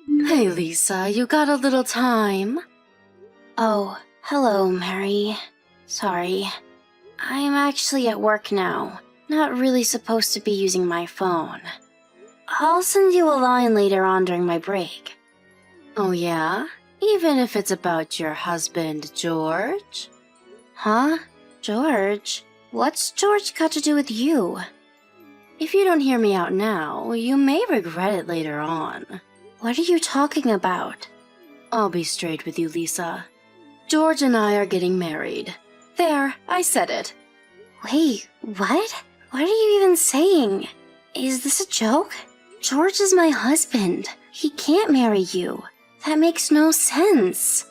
Hey, Lisa, you got a little time? Oh, hello, Mary. Sorry. I'm actually at work now. Not really supposed to be using my phone. I'll send you a line later on during my break. Oh, yeah? Even if it's about your husband, George? Huh? George? What's George got to do with you? If you don't hear me out now, you may regret it later on. What are you talking about? I'll be straight with you, Lisa. George and I are getting married. There, I said it. Wait, what? What are you even saying? Is this a joke? George is my husband. He can't marry you. That makes no sense.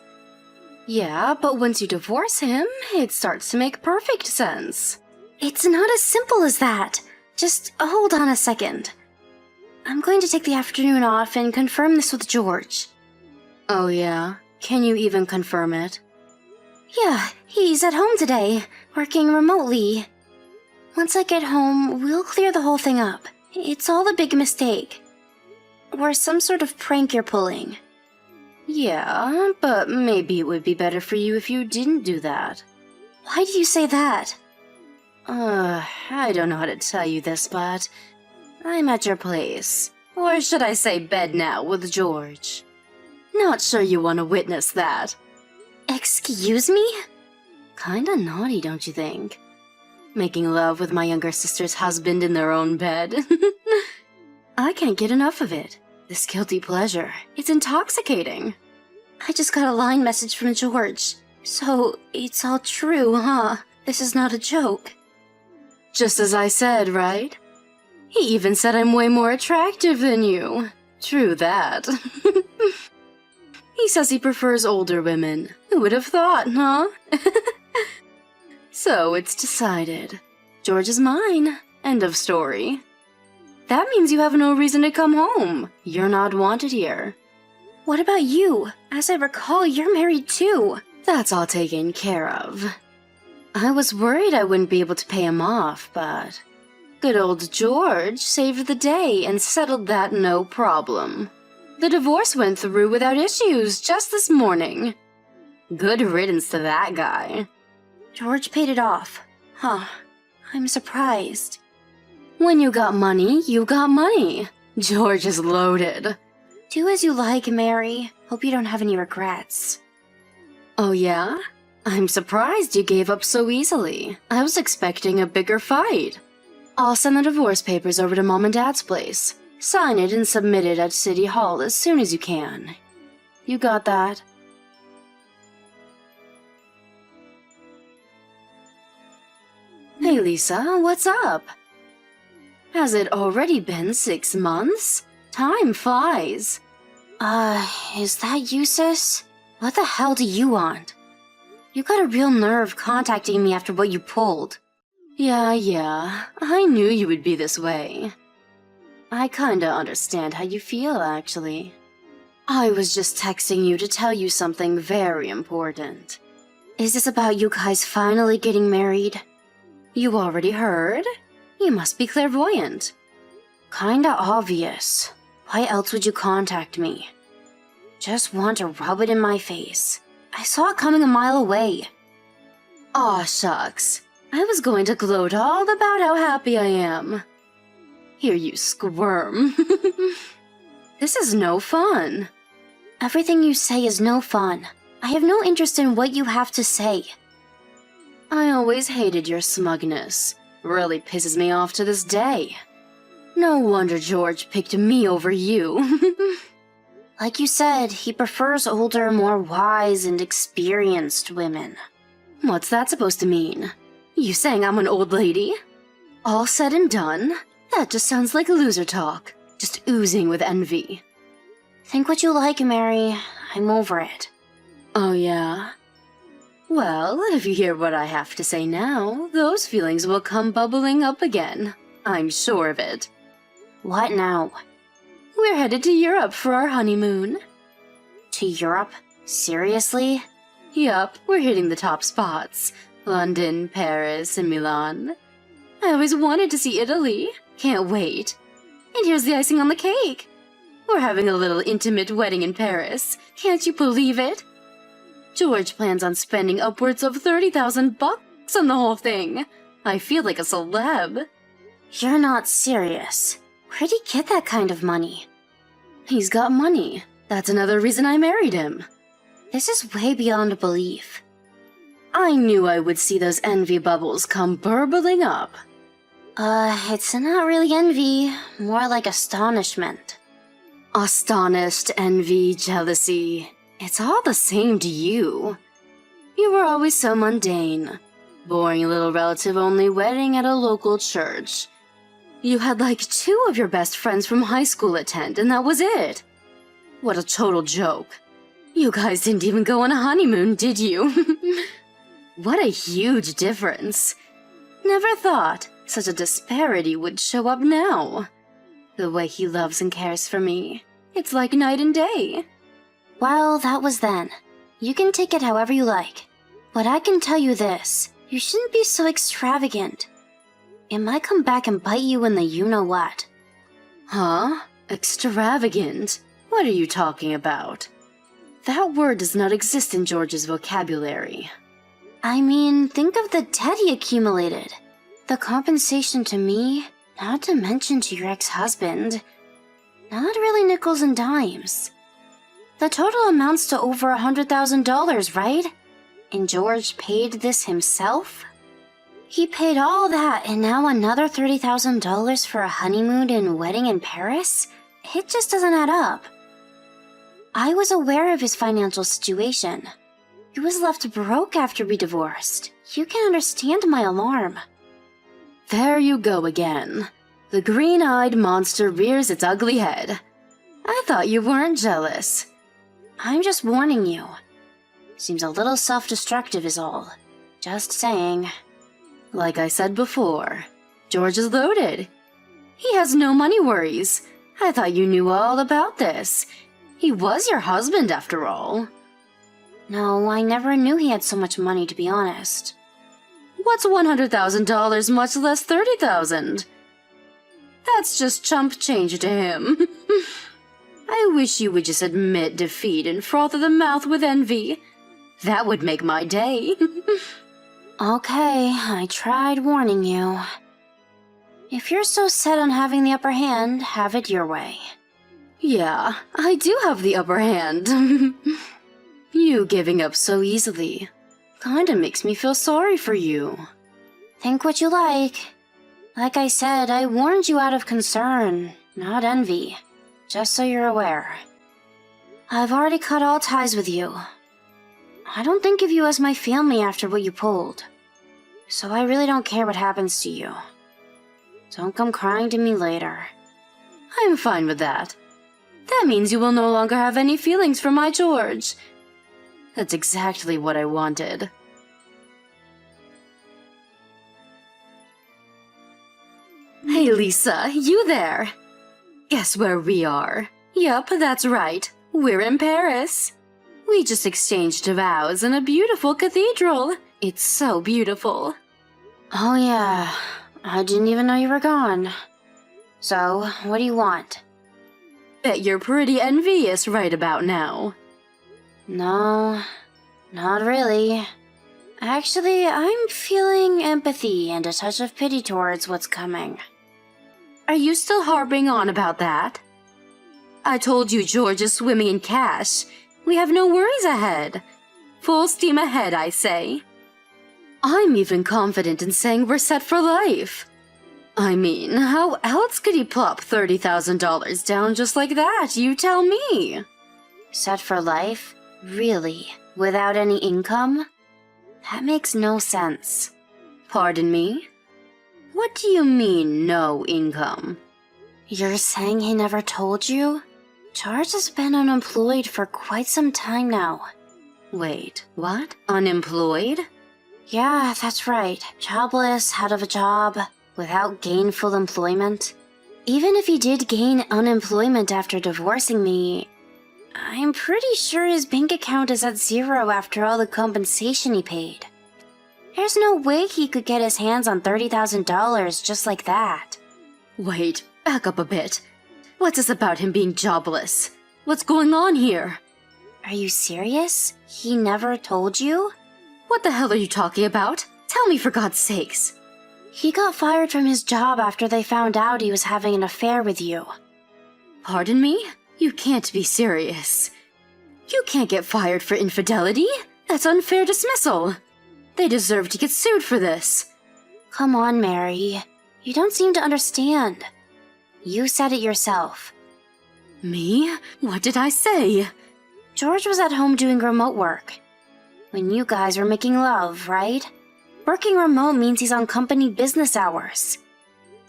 Yeah, but once you divorce him, it starts to make perfect sense. It's not as simple as that. Just hold on a second. I'm going to take the afternoon off and confirm this with George. Oh, yeah? Can you even confirm it? Yeah, he's at home today, working remotely. Once I get home, we'll clear the whole thing up. It's all a big mistake. Or some sort of prank you're pulling. Yeah, but maybe it would be better for you if you didn't do that. Why do you say that? I don't know how to tell you this, but I'm at your place. Or should I say bed now with George. Not sure you want to witness that. Excuse me? Kinda naughty, don't you think? Making love with my younger sister's husband in their own bed. I can't get enough of it. This guilty pleasure. It's intoxicating. I just got a line message from George. So, it's all true, huh? This is not a joke. Just as I said, right? He even said I'm way more attractive than you. True that. He says he prefers older women. Who would have thought, huh? So it's decided. George is mine. End of story. That means you have no reason to come home. You're not wanted here. What about you? As I recall, you're married too. That's all taken care of. I was worried I wouldn't be able to pay him off, but good old George saved the day and settled that no problem. The divorce went through without issues just this morning. Good riddance to that guy. George paid it off. Huh. I'm surprised. When you got money, you got money. George is loaded. Do as you like, Mary. Hope you don't have any regrets. Oh yeah? I'm surprised you gave up so easily. I was expecting a bigger fight. I'll send the divorce papers over to Mom and Dad's place. Sign it and submit it at City Hall as soon as you can. You got that? Hey Lisa, what's up? Has it already been 6 months? Time flies. Is that you, sis? What the hell do you want? You got a real nerve contacting me after what you pulled. Yeah, I knew you would be this way. I kinda understand how you feel, actually. I was just texting you to tell you something very important. Is this about you guys finally getting married? You already heard? You must be clairvoyant. Kinda obvious. Why else would you contact me? Just want to rub it in my face. I saw it coming a mile away. Aw, shucks. I was going to gloat all about how happy I am. Hear you squirm. This is no fun. Everything you say is no fun. I have no interest in what you have to say. I always hated your smugness. Really pisses me off to this day. No wonder George picked me over you. Like you said, he prefers older, more wise and experienced women. What's that supposed to mean? You saying I'm an old lady? All said and done, that just sounds like loser talk. Just oozing with envy. Think what you like, Mary. I'm over it. Oh yeah? Well, if you hear what I have to say now, those feelings will come bubbling up again. I'm sure of it. What now? We're headed to Europe for our honeymoon. To Europe? Seriously? Yup, we're hitting the top spots. London, Paris, and Milan. I always wanted to see Italy. Can't wait. And here's the icing on the cake. We're having a little intimate wedding in Paris. Can't you believe it? George plans on spending upwards of 30,000 bucks on the whole thing. I feel like a celeb. You're not serious. Where'd he get that kind of money? He's got money. That's another reason I married him. This is way beyond belief. I knew I would see those envy bubbles come burbling up. It's not really envy, more like astonishment. Astonished, envy, jealousy. It's all the same to you. You were always so mundane. Boring little relative-only wedding at a local church. You had like 2 of your best friends from high school attend, and that was it. What a total joke. You guys didn't even go on a honeymoon, did you? What a huge difference. Never thought such a disparity would show up now. The way he loves and cares for me. It's like night and day. Well, that was then. You can take it however you like. But I can tell you this. You shouldn't be so extravagant. It might come back and bite you in the you-know-what. Huh? Extravagant? What are you talking about? That word does not exist in George's vocabulary. I mean, think of the debt he accumulated. The compensation to me, not to mention to your ex-husband. Not really nickels and dimes. The total amounts to over $100,000, right? And George paid this himself? He paid all that and now another $30,000 for a honeymoon and wedding in Paris? It just doesn't add up. I was aware of his financial situation. He was left broke after we divorced. You can understand my alarm. There you go again. The green-eyed monster rears its ugly head. I thought you weren't jealous. I'm just warning you. Seems a little self-destructive is all. Just saying. Like I said before, George is loaded. He has no money worries. I thought you knew all about this. He was your husband after all. No, I never knew he had so much money, to be honest. What's $100,000, much less $30,000? That's just chump change to him. I wish you would just admit defeat and froth at the mouth with envy. That would make my day. Okay, I tried warning you. If you're so set on having the upper hand, have it your way. Yeah, I do have the upper hand. You giving up so easily kinda makes me feel sorry for you. Think what you like. Like I said, I warned you out of concern, not envy. Just so you're aware. I've already cut all ties with you. I don't think of you as my family after what you pulled. So I really don't care what happens to you. Don't come crying to me later. I'm fine with that. That means you will no longer have any feelings for my George. That's exactly what I wanted. Hey Lisa, you there? Guess where we are? Yup, that's right. We're in Paris. We just exchanged vows in a beautiful cathedral. It's so beautiful. Oh yeah, I didn't even know you were gone. So, what do you want? Bet you're pretty envious right about now. No, not really. Actually, I'm feeling empathy and a touch of pity towards what's coming. Are you still harping on about that? I told you George is swimming in cash. We have no worries ahead. Full steam ahead, I say. I'm even confident in saying we're set for life. I mean, how else could he plop $30,000 down just like that? You tell me. Set for life? Really? Without any income? That makes no sense. Pardon me? What do you mean, no income? You're saying he never told you? George has been unemployed for quite some time now. Wait, what? Unemployed? Yeah, that's right. Jobless, out of a job, without gainful employment. Even if he did gain unemployment after divorcing me, I'm pretty sure his bank account is at zero after all the compensation he paid. There's no way he could get his hands on $30,000 just like that. Wait, back up a bit. What's this about him being jobless? What's going on here? Are you serious? He never told you? What the hell are you talking about? Tell me for God's sakes. He got fired from his job after they found out he was having an affair with you. Pardon me? You can't be serious. You can't get fired for infidelity. That's unfair dismissal. They deserve to get sued for this. Come on, Mary. You don't seem to understand. You said it yourself. Me? What did I say? George was at home doing remote work. When you guys were making love, right? Working remote means he's on company business hours.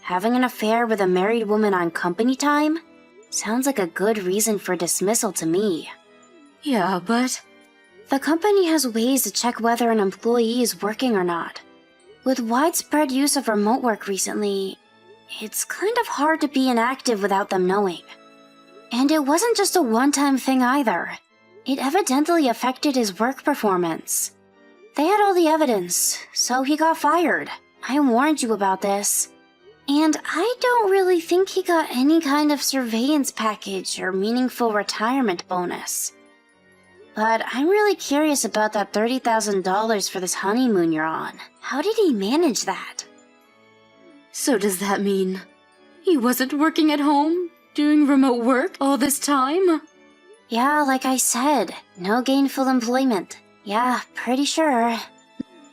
Having an affair with a married woman on company time? Sounds like a good reason for dismissal to me. Yeah, but... The company has ways to check whether an employee is working or not. With widespread use of remote work recently, it's kind of hard to be inactive without them knowing. And it wasn't just a one-time thing either. It evidently affected his work performance. They had all the evidence, so he got fired. I warned you about this. And I don't really think he got any kind of surveillance package or meaningful retirement bonus. But I'm really curious about that $30,000 for this honeymoon you're on. How did he manage that? So does that mean he wasn't working at home, doing remote work all this time? Yeah, like I said, no gainful employment. Yeah, pretty sure.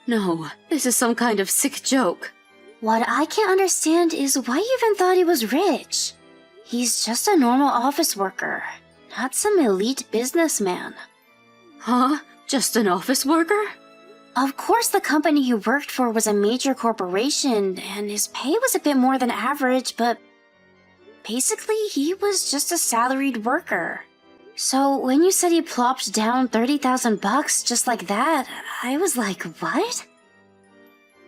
No, this is some kind of sick joke. What I can't understand is why you even thought he was rich. He's just a normal office worker, not some elite businessman. Huh? Just an office worker? Of course the company he worked for was a major corporation, and his pay was a bit more than average, but basically he was just a salaried worker. So when you said he plopped down $30,000 just like that, I was like, what?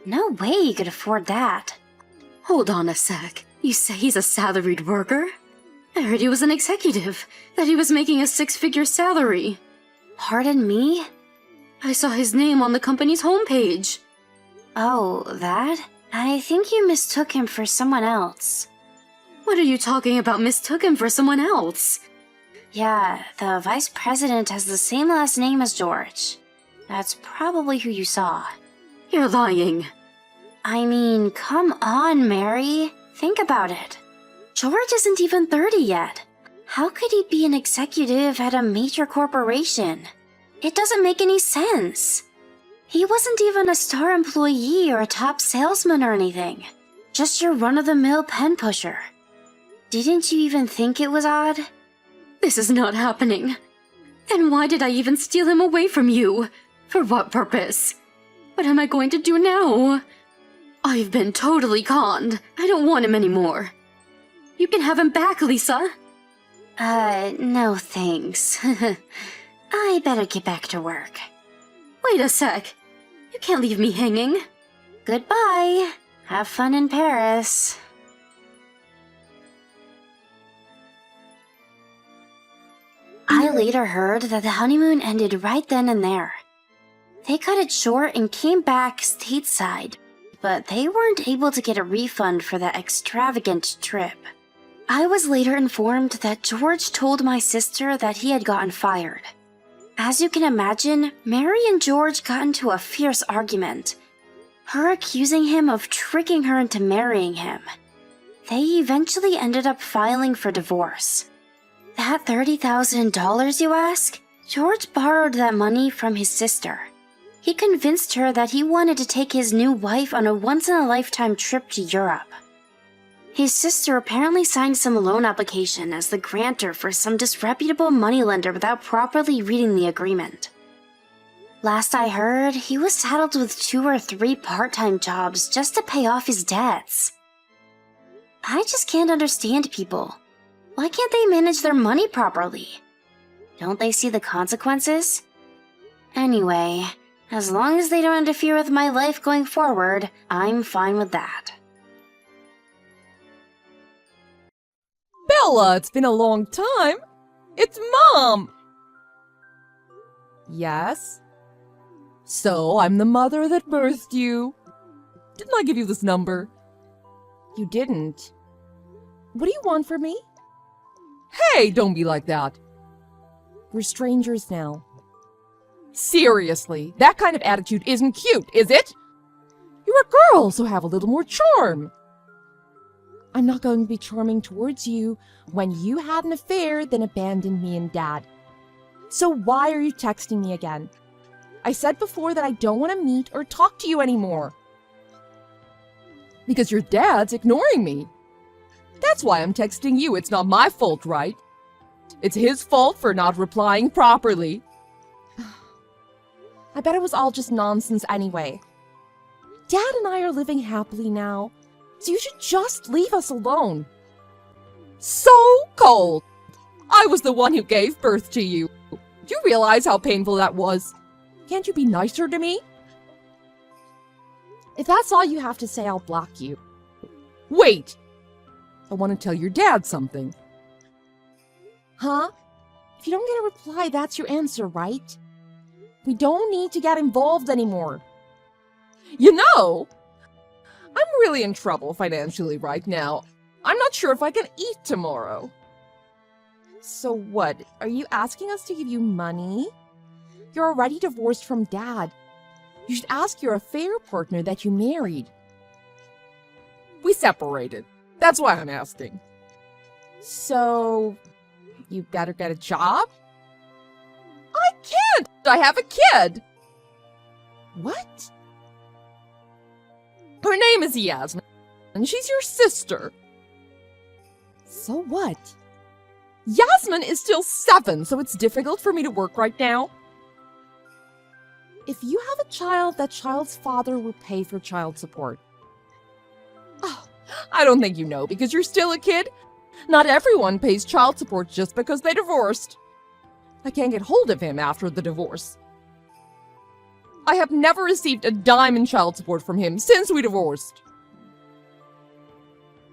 No way he could afford that. Hold on a sec. You say he's a salaried worker? I heard he was an executive, that he was making a six-figure salary. Pardon me? I saw his name on the company's homepage. Oh, that? I think you mistook him for someone else. What are you talking about mistook him for someone else? Yeah, the vice president has the same last name as George. That's probably who you saw. You're lying. I mean, come on, Mary. Think about it. George isn't even 30 yet. How could he be an executive at a major corporation? It doesn't make any sense. He wasn't even a star employee or a top salesman or anything. Just your run-of-the-mill pen pusher. Didn't you even think it was odd? This is not happening. Then why did I even steal him away from you? For what purpose? What am I going to do now? I've been totally conned. I don't want him anymore. You can have him back, Lisa. No thanks. I better get back to work. Wait a sec. You can't leave me hanging. Goodbye. Have fun in Paris. I later heard that the honeymoon ended right then and there. They cut it short and came back stateside, but they weren't able to get a refund for the extravagant trip. I was later informed that George told my sister that he had gotten fired. As you can imagine, Mary and George got into a fierce argument, her accusing him of tricking her into marrying him. They eventually ended up filing for divorce. That $30,000, you ask? George borrowed that money from his sister. He convinced her that he wanted to take his new wife on a once-in-a-lifetime trip to Europe. His sister apparently signed some loan application as the grantor for some disreputable moneylender without properly reading the agreement. Last I heard, he was saddled with 2 or 3 part-time jobs just to pay off his debts. I just can't understand people. Why can't they manage their money properly? Don't they see the consequences? Anyway, as long as they don't interfere with my life going forward, I'm fine with that. Bella, it's been a long time. It's Mom! Yes? So, I'm the mother that birthed you. Didn't I give you this number? You didn't. What do you want from me? Hey, don't be like that. We're strangers now. Seriously, that kind of attitude isn't cute, is it? You're a girl, so have a little more charm. I'm not going to be charming towards you when you had an affair, then abandoned me and Dad. So why are you texting me again? I said before that I don't want to meet or talk to you anymore. Because your dad's ignoring me. That's why I'm texting you. It's not my fault, right? It's his fault for not replying properly. I bet it was all just nonsense anyway. Dad and I are living happily now, so you should just leave us alone. So cold! I was the one who gave birth to you. Do you realize how painful that was? Can't you be nicer to me? If that's all you have to say, I'll block you. Wait! I want to tell your dad something. Huh? If you don't get a reply, that's your answer, right? We don't need to get involved anymore. You know, I'm really in trouble financially right now. I'm not sure if I can eat tomorrow. So what? Are you asking us to give you money? You're already divorced from Dad. You should ask your affair partner that you married. We separated. That's why I'm asking. So, you better get a job? I can't! I have a kid! What? Her name is Yasmin, and she's your sister. So what? Yasmin is still 7, so it's difficult for me to work right now. If you have a child, that child's father will pay for child support. Oh, I don't think you know because you're still a kid. Not everyone pays child support just because they divorced. I can't get hold of him after the divorce. I have never received a dime in child support from him since we divorced.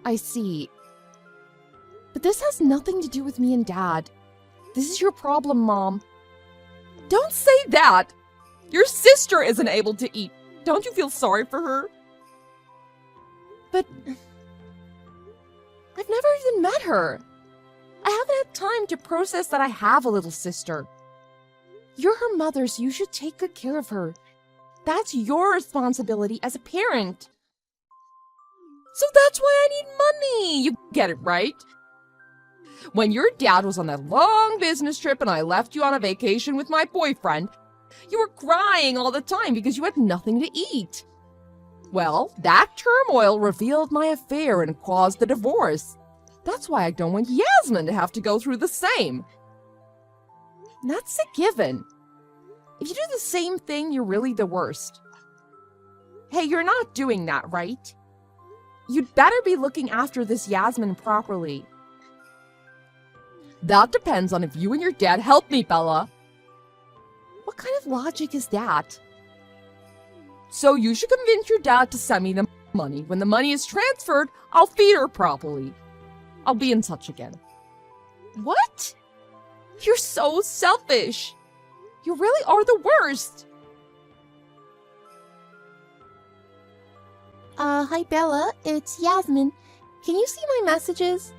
I see. But this has nothing to do with me and Dad. This is your problem, Mom. Don't say that! Your sister isn't able to eat. Don't you feel sorry for her? But I've never even met her. I haven't had time to process that I have a little sister. You're her mother, so you should take good care of her. That's your responsibility as a parent. So that's why I need money. You get it, right? When your dad was on that long business trip and I left you on a vacation with my boyfriend, you were crying all the time because you had nothing to eat. Well, that turmoil revealed my affair and caused the divorce. That's why I don't want Yasmin to have to go through the same. That's a given. If you do the same thing, you're really the worst. Hey, you're not doing that, right? You'd better be looking after this Yasmin properly. That depends on if you and your dad help me, Bella. What kind of logic is that? So you should convince your dad to send me the money. When the money is transferred, I'll feed her properly. I'll be in touch again. What? You're so selfish. You really are the worst. Hi Bella, it's Yasmin. Can you see my messages?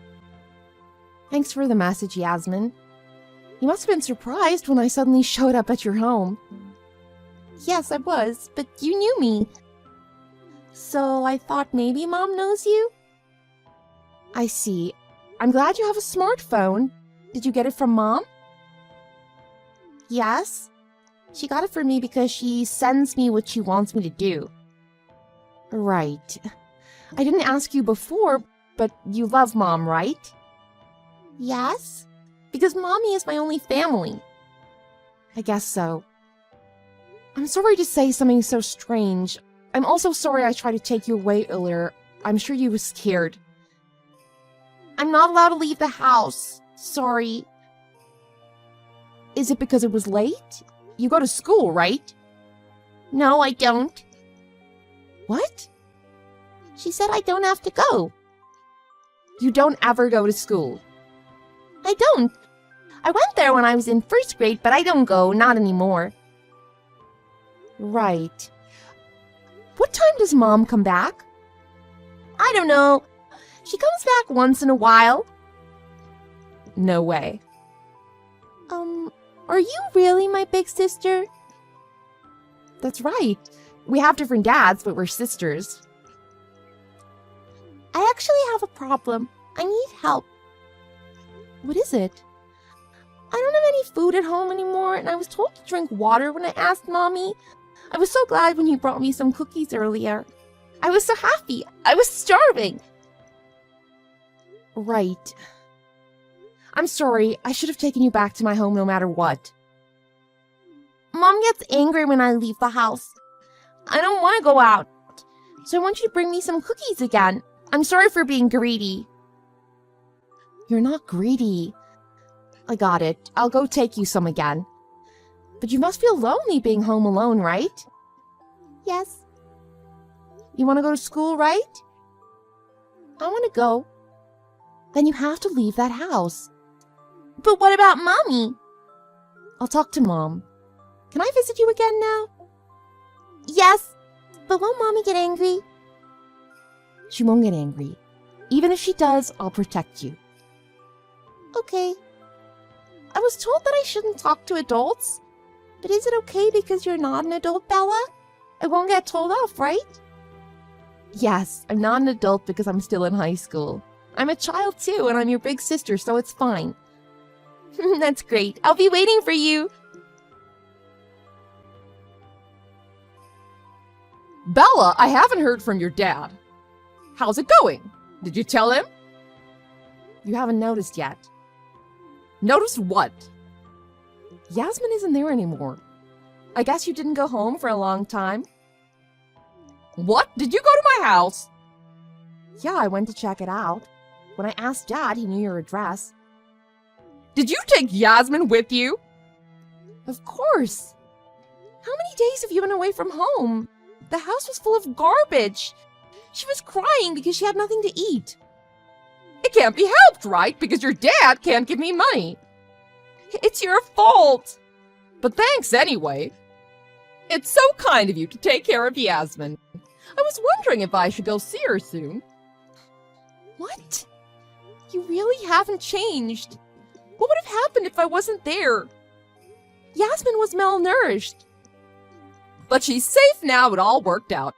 Thanks for the message, Yasmin. You must have been surprised when I suddenly showed up at your home. Yes, I was, but you knew me. So I thought maybe Mom knows you? I see. I'm glad you have a smartphone. Did you get it from Mom? Yes. She got it for me because she sends me what she wants me to do. Right. I didn't ask you before, but you love Mom, right? Yes. Because Mommy is my only family. I guess so. I'm sorry to say something so strange. I'm also sorry I tried to take you away earlier. I'm sure you were scared. I'm not allowed to leave the house. Sorry. Is it because it was late? You go to school, right? No, I don't. What? She said I don't have to go. You don't ever go to school? I don't. I went there when I was in first grade, but I don't go, not anymore. Right. What time does Mom come back? I don't know. She comes back once in a while. No way. Are you really my big sister? That's right. We have different dads, but we're sisters. I actually have a problem. I need help. What is it? I don't have any food at home anymore, and I was told to drink water when I asked Mommy. I was so glad when you brought me some cookies earlier. I was so happy. I was starving. Right. I'm sorry. I should have taken you back to my home no matter what. Mom gets angry when I leave the house. I don't want to go out. So I want you to bring me some cookies again. I'm sorry for being greedy. You're not greedy. I got it. I'll go take you some again. But you must feel lonely being home alone, right? Yes. You want to go to school, right? I want to go. Then you have to leave that house. But what about Mommy? I'll talk to Mom. Can I visit you again now? Yes, but won't Mommy get angry? She won't get angry. Even if she does, I'll protect you. Okay. I was told that I shouldn't talk to adults. But is it okay because you're not an adult, Bella? I won't get told off, right? Yes, I'm not an adult because I'm still in high school. I'm a child too, and I'm your big sister, so it's fine. That's great. I'll be waiting for you. Bella, I haven't heard from your dad. How's it going? Did you tell him? You haven't noticed yet. Noticed what? Yasmin isn't there anymore. I guess you didn't go home for a long time. What? Did you go to my house? Yeah, I went to check it out. When I asked Dad, he knew your address. Did you take Yasmin with you? Of course. How many days have you been away from home? The house was full of garbage. She was crying because she had nothing to eat. It can't be helped, right? Because your dad can't give me money. It's your fault. But thanks anyway. It's so kind of you to take care of Yasmin. I was wondering if I should go see her soon. What? You really haven't changed. What would have happened if I wasn't there? Yasmin was malnourished. But she's safe now, it all worked out.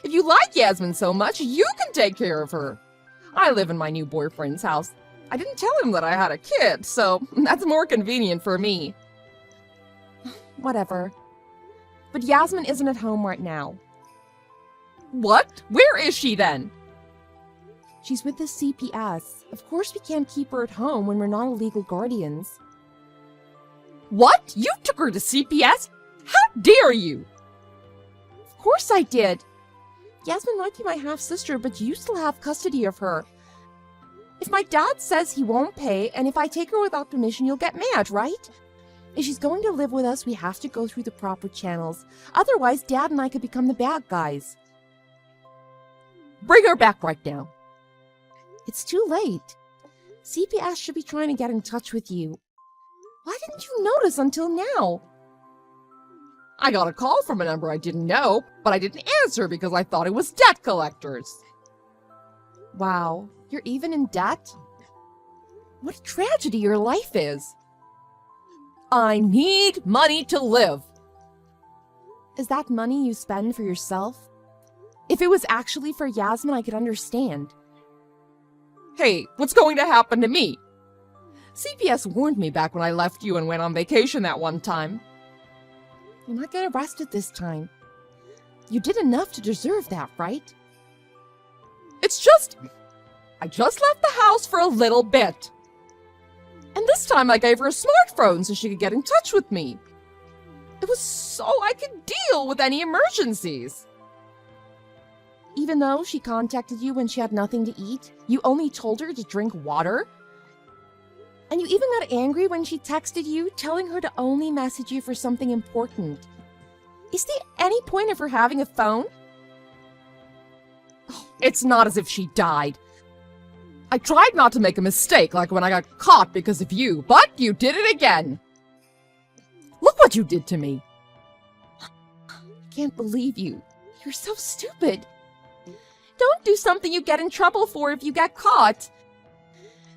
If you like Yasmin so much, you can take care of her. I live in my new boyfriend's house. I didn't tell him that I had a kid, so that's more convenient for me. Whatever. But Yasmin isn't at home right now. What? Where is she then? She's with the CPS. Of course we can't keep her at home when we're not legal guardians. What? You took her to CPS? How dare you? Of course I did. Yasmin might be my half-sister, but you still have custody of her. If my dad says he won't pay, and if I take her without permission, you'll get mad, right? If she's going to live with us, we have to go through the proper channels. Otherwise, Dad and I could become the bad guys. Bring her back right now. It's too late. CPS should be trying to get in touch with you. Why didn't you notice until now? I got a call from a number I didn't know, but I didn't answer because I thought it was debt collectors. Wow, you're even in debt? What a tragedy your life is. I need money to live. Is that money you spend for yourself? If it was actually for Yasmin, I could understand. Hey, what's going to happen to me? CPS warned me back when I left you and went on vacation that one time. You'll not get arrested this time. You did enough to deserve that, right? It's just... I just left the house for a little bit. And this time I gave her a smartphone so she could get in touch with me. It was so I could deal with any emergencies. Even though she contacted you when she had nothing to eat, you only told her to drink water? And you even got angry when she texted you, telling her to only message you for something important. Is there any point of her having a phone? It's not as if she died. I tried not to make a mistake like when I got caught because of you, but you did it again. Look what you did to me. I can't believe you. You're so stupid. Don't do something you get in trouble for if you get caught.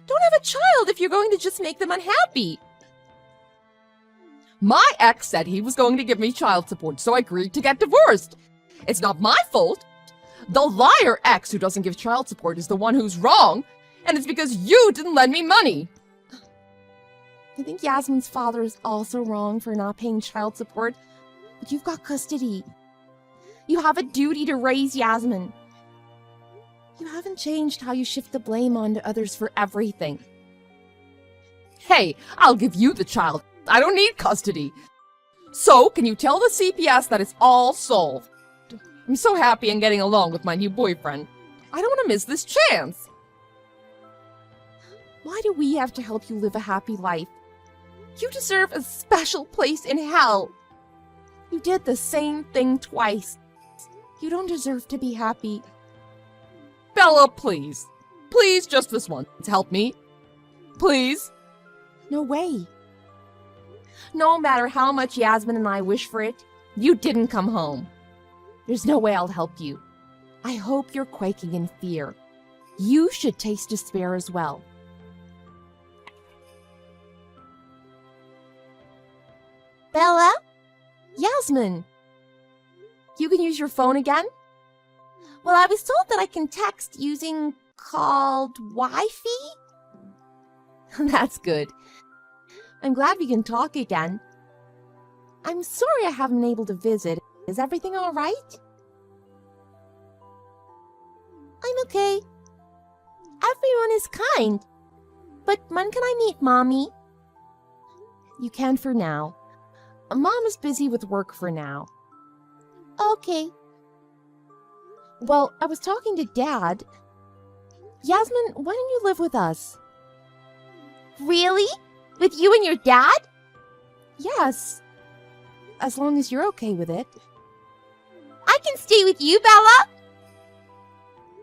Don't have a child if you're going to just make them unhappy. My ex said he was going to give me child support, so I agreed to get divorced. It's not my fault. The liar ex who doesn't give child support is the one who's wrong, and it's because you didn't lend me money. I think Yasmin's father is also wrong for not paying child support, but you've got custody. You have a duty to raise Yasmin. You haven't changed how you shift the blame onto others for everything. Hey, I'll give you the child. I don't need custody. So, can you tell the CPS that it's all solved? I'm so happy I'm getting along with my new boyfriend. I don't want to miss this chance. Why do we have to help you live a happy life? You deserve a special place in hell. You did the same thing twice. You don't deserve to be happy. Bella, please. Please, just this once. Help me. Please. No way. No matter how much Yasmin and I wish for it, you didn't come home. There's no way I'll help you. I hope you're quaking in fear. You should taste despair as well. Bella? Yasmin! You can use your phone again? Well, I was told that I can text using called Wi-Fi? That's good. I'm glad we can talk again. I'm sorry I haven't been able to visit. Is everything all right? I'm okay. Everyone is kind. But when can I meet Mommy? You can for now. Mom is busy with work for now. Okay. Well, I was talking to Dad. Yasmin, why don't you live with us? Really? With you and your dad? Yes. As long as you're okay with it. I can stay with you, Bella?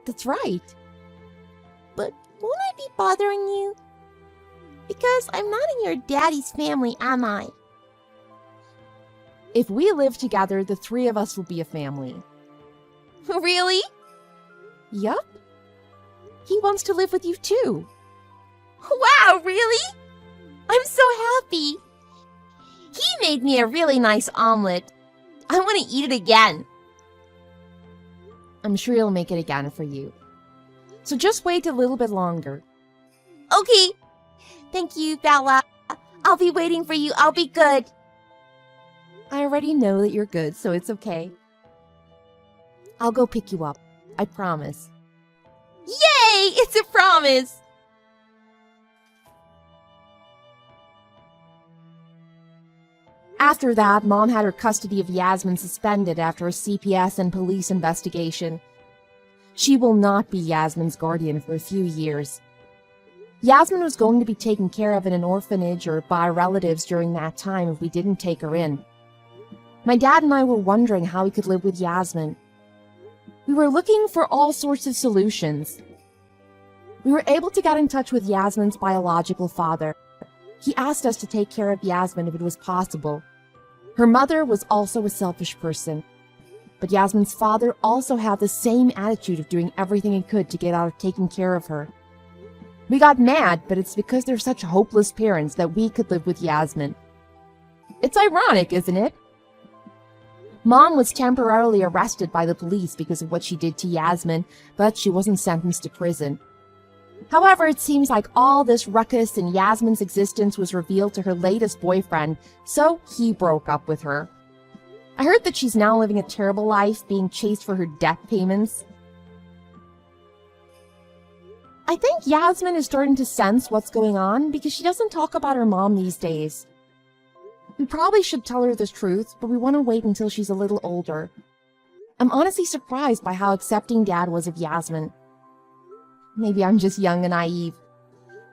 That's right. But won't I be bothering you? Because I'm not in your daddy's family, am I? If we live together, the three of us will be a family. Really? Yup. He wants to live with you too. Wow, really? I'm so happy. He made me a really nice omelet. I want to eat it again. I'm sure he'll make it again for you. So just wait a little bit longer. Okay. Thank you, Bella. I'll be waiting for you. I'll be good. I already know that you're good, so it's okay. I'll go pick you up. I promise. Yay! It's a promise! After that, Mom had her custody of Yasmin suspended after a CPS and police investigation. She will not be Yasmin's guardian for a few years. Yasmin was going to be taken care of in an orphanage or by relatives during that time if we didn't take her in. My dad and I were wondering how we could live with Yasmin. We were looking for all sorts of solutions. We were able to get in touch with Yasmin's biological father. He asked us to take care of Yasmin if it was possible. Her mother was also a selfish person, but Yasmin's father also had the same attitude of doing everything he could to get out of taking care of her. We got mad, but it's because they're such hopeless parents that we could live with Yasmin. It's ironic, isn't it? Mom was temporarily arrested by the police because of what she did to Yasmin, but she wasn't sentenced to prison. However, it seems like all this ruckus in Yasmin's existence was revealed to her latest boyfriend, so he broke up with her. I heard that she's now living a terrible life, being chased for her debt payments. I think Yasmin is starting to sense what's going on because she doesn't talk about her mom these days. We probably should tell her the truth, but we want to wait until she's a little older. I'm honestly surprised by how accepting Dad was of Yasmin. Maybe I'm just young and naive.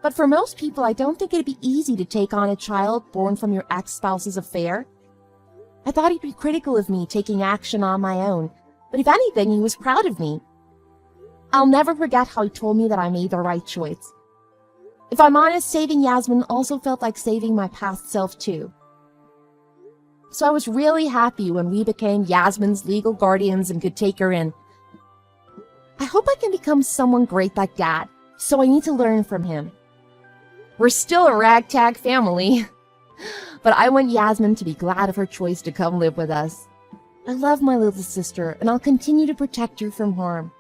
But for most people, I don't think it'd be easy to take on a child born from your ex-spouse's affair. I thought he'd be critical of me taking action on my own, but if anything, he was proud of me. I'll never forget how he told me that I made the right choice. If I'm honest, saving Yasmin also felt like saving my past self too. So I was really happy when we became Yasmin's legal guardians and could take her in. I hope I can become someone great like Dad, so I need to learn from him. We're still a ragtag family. But I want Yasmin to be glad of her choice to come live with us. I love my little sister, and I'll continue to protect her from harm.